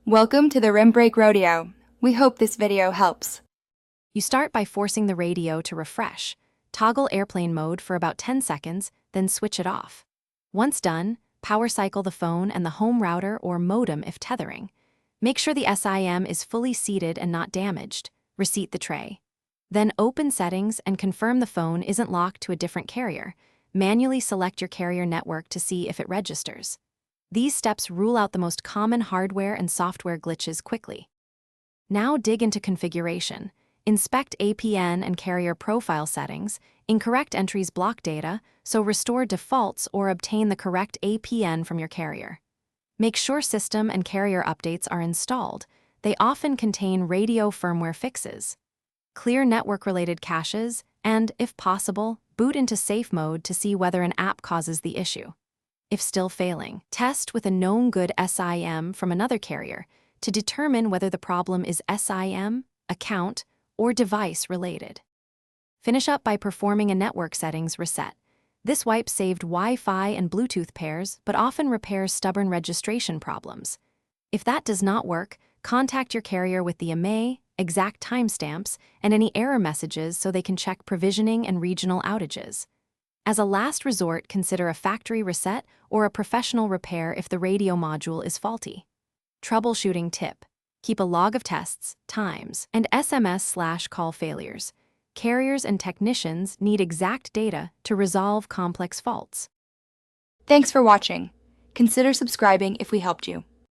Welcome to the Rim Break Rodeo. We hope this video helps. You start by forcing the radio to refresh. Toggle airplane mode for about 10 seconds, then switch it off. Once done, power cycle the phone and the home router or modem if tethering. Make sure the SIM is fully seated and not damaged. Reseat the tray. Then open settings and confirm the phone isn't locked to a different carrier. Manually select your carrier network to see if it registers. These steps rule out the most common hardware and software glitches quickly. Now dig into configuration. Inspect APN and carrier profile settings. Incorrect entries block data, so restore defaults or obtain the correct APN from your carrier. Make sure system and carrier updates are installed. They often contain radio firmware fixes. Clear network-related caches, and, if possible, boot into safe mode to see whether an app causes the issue. If still failing, test with a known good SIM from another carrier to determine whether the problem is SIM, account, or device related. Finish up by performing a network settings reset. This wipe saved Wi-Fi and Bluetooth pairs, but often repairs stubborn registration problems. If that does not work, contact your carrier with the IMEI, exact timestamps, and any error messages so they can check provisioning and regional outages. As a last resort, consider a factory reset or a professional repair if the radio module is faulty. Troubleshooting tip: keep a log of tests, times, and SMS/call failures. Carriers and technicians need exact data to resolve complex faults. Thanks for watching. Consider subscribing if we helped you.